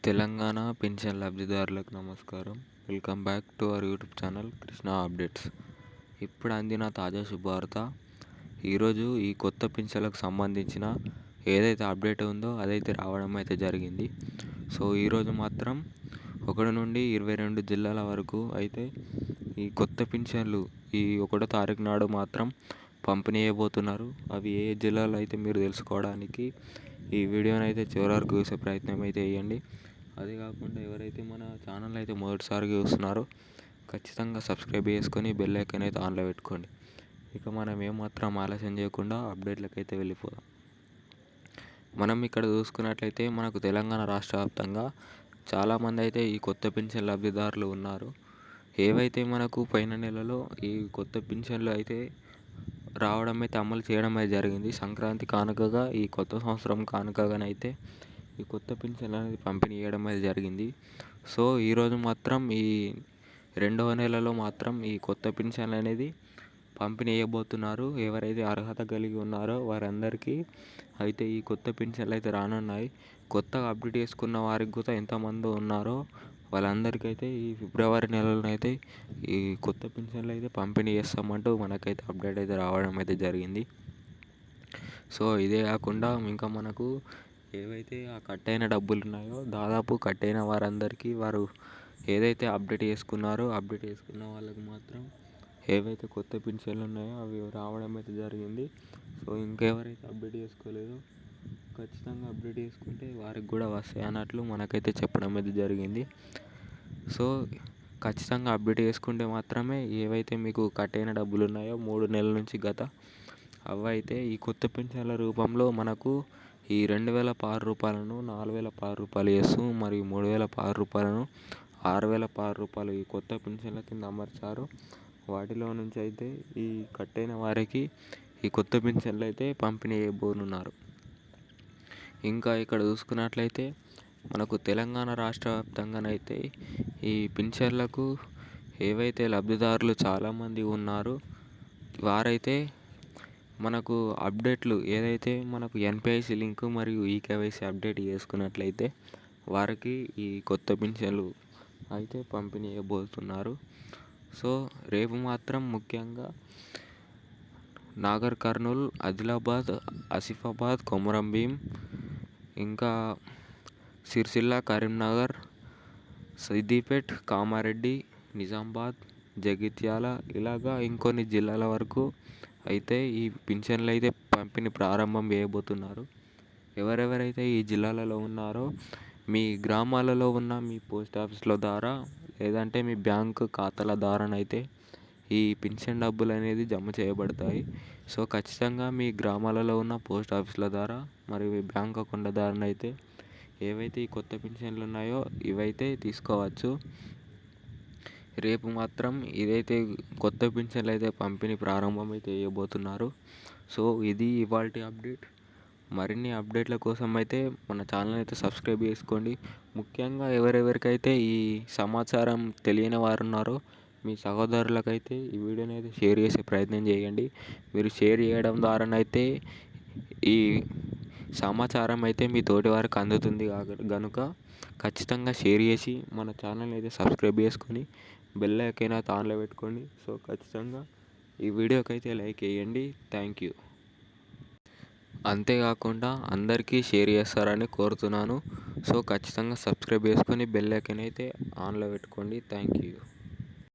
Telangana pension లబ్ధిదారులకు నమస్కారం. Welcome back to our YouTube channel Krishna updates. ఇప్పుడు అందిన తాజా శుభవార్త. ఈరోజు ఈ కొత్త పింఛన్లకు సంబంధించిన ఏదైతే అప్డేట్ ఉందో అదైతే రావడం అయితే జరిగింది. సో ఈరోజు మాత్రం 1 నుండి 22 జిల్లాల వరకు అయితే ఈ కొత్త పింఛన్లు ఈ 1వ తారీఖు నాడు మాత్రం పంపిణీ చేయబోతున్నారు. అవి ఏ జిల్లాలో అయితే మీరు తెలుసుకోవడానికి ఈ వీడియోని అయితే చివరి వరకు చూసే ప్రయత్నం అయితే చేయండి. అదే కాకుండా ఎవరైతే మన ఛానల్ అయితే మొదటిసారిగా చూస్తున్నారో ఖచ్చితంగా సబ్స్క్రైబ్ చేసుకొని బెల్ ఐకాన్ అయితే ఆన్లో పెట్టుకోండి. ఇక మనం ఏమాత్రం ఆలస్యం చేయకుండా అప్డేట్లకు అయితే వెళ్ళిపోదాం. మనం ఇక్కడ చూసుకున్నట్లయితే మనకు తెలంగాణ రాష్ట్ర వ్యాప్తంగా చాలామంది అయితే ఈ కొత్త పింఛన్ లబ్ధిదారులు ఉన్నారు. ఏవైతే మనకు పోయిన నెలలో ఈ కొత్త పింఛన్లు అయితే రావడం అయితే అమలు చేయడం అయితే జరిగింది. సంక్రాంతి కానుకగా ఈ కొత్త సంవత్సరం కానుకగానైతే ఈ కొత్త పింఛన్లు అనేది పంపిణీ చేయడం అయితే జరిగింది. సో ఈరోజు మాత్రం ఈ 2వ నెలలో మాత్రం ఈ కొత్త పింఛన్లు అనేది పంపిణీ చేయబోతున్నారు. ఎవరైతే అర్హత కలిగి ఉన్నారో వారందరికీ అయితే ఈ కొత్త పింఛన్లు అయితే రానున్నాయి. కొత్తగా అప్డేట్ చేసుకున్న వారికి కూడా ఎంతమంది ఉన్నారో వాళ్ళందరికీ అయితే ఈ ఫిబ్రవరి నెలలోనైతే ఈ కొత్త పింఛన్లు అయితే పంపిణీ చేస్తామంటూ మనకైతే అప్డేట్ అయితే రావడం అయితే జరిగింది. సో ఇదే కాకుండా ఇంకా మనకు ఏవైతే ఆ కట్ అయిన డబ్బులు ఉన్నాయో దాదాపు కట్ అయిన వారందరికీ వారు ఏదైతే అప్డేట్ చేసుకున్న వాళ్ళకి మాత్రం ఏవైతే కొత్త పింఛన్లు ఉన్నాయో అవి రావడం అయితే జరిగింది. సో ఇంకెవరైతే అప్డేట్ చేసుకోలేదో ఖచ్చితంగా అప్డేట్ చేసుకుంటే వారికి కూడా వస్తాయి అన్నట్లు మనకైతే చెప్పడం అయితే జరిగింది. సో ఖచ్చితంగా అప్డేట్ చేసుకుంటే మాత్రమే ఏవైతే మీకు కట్ అయిన డబ్బులు ఉన్నాయో 3 నెలల నుంచి అవైతే ఈ కొత్త పింఛన్ల రూపంలో మనకు ఈ 2,016 రూపాయలను 4,016 రూపాయలు చేస్తూ మరియు 3,016 రూపాయలను 6,016 రూపాయలు ఈ కొత్త పింఛన్ల కింద అమర్చారు. వాటిలో నుంచి అయితే ఈ కట్ అయిన వారికి ఈ కొత్త పింఛన్లు అయితే పంపిణీ చేయబోనున్నారు. ఇంకా ఇక్కడ చూసుకున్నట్లయితే మనకు తెలంగాణ రాష్ట్ర వ్యాప్తంగానైతే ఈ పింఛన్లకు ఏవైతే లబ్ధిదారులు చాలామంది ఉన్నారో వారైతే మనకు అప్డేట్లు ఏదైతే మనకు ఎన్పిఐసి లింక్ మరియు ఈకేవైసీ అప్డేట్ చేసుకున్నట్లయితే వారికి ఈ కొత్త పింఛన్లు అయితే పంపిణీ చేయబోతున్నారు. సో రేపు మాత్రం ముఖ్యంగా నాగర్ కర్నూల్, ఆదిలాబాద్, ఆసిఫాబాద్, కొమురంభీం, ఇంకా సిరిసిల్ల, కరీంనగర్, సిద్దిపేట్, కామారెడ్డి, నిజామాబాద్, జగిత్యాల ఇలాగా ఇంకొన్ని జిల్లాల వరకు అయితే ఈ పింఛన్లు అయితే పంపిణీ ప్రారంభం చేయబోతున్నారు. ఎవరెవరైతే ఈ జిల్లాలలో ఉన్నారో మీ గ్రామాలలో ఉన్న మీ పోస్ట్ ఆఫీస్ల ద్వారా లేదంటే మీ బ్యాంకు ఖాతాల ద్వారానైతే ఈ పింఛన్ డబ్బులు అనేది జమ చేయబడతాయి. సో ఖచ్చితంగా మీ గ్రామాలలో ఉన్న పోస్ట్ ఆఫీస్ల ద్వారా మరియు మీ బ్యాంక్ అకౌంట్ల ద్వారానైతే ఏవైతే ఈ కొత్త పింఛన్లు ఉన్నాయో ఇవైతే తీసుకోవచ్చు. రేపు మాత్రం ఇదైతే కొత్త పింఛన్లు అయితే పంపిణీ ప్రారంభం అయితే చేయబోతున్నారు. సో ఇది ఇవాల్టి అప్డేట్. మరిన్ని అప్డేట్ల కోసం అయితే మన ఛానల్ అయితే సబ్స్క్రైబ్ చేసుకోండి. ముఖ్యంగా ఎవరెవరికైతే ఈ సమాచారం తెలియని వారు ఉన్నారో మీ సహోదరులకైతే ఈ వీడియోని అయితే షేర్ చేసే ప్రయత్నం చేయండి. మీరు షేర్ చేయడం ద్వారానైతే ఈ సమాచారం అయితే మీ తోటి వారికి అందుతుంది కనుక ఖచ్చితంగా షేర్ చేసి మన ఛానల్ని అయితే సబ్స్క్రైబ్ చేసుకొని బెల్ ఐకాన్ అయితే ఆన్లో పెట్టుకోండి. సో ఖచ్చితంగా ఈ వీడియోకి అయితే లైక్ వేయండి. Thank you. అంతేకాకుండా అందరికీ షేర్ చేస్తారని కోరుతున్నాను. సో ఖచ్చితంగా సబ్స్క్రైబ్ చేసుకొని బెల్ ఐకాన్ అయితే ఆన్లో పెట్టుకోండి. Thank you.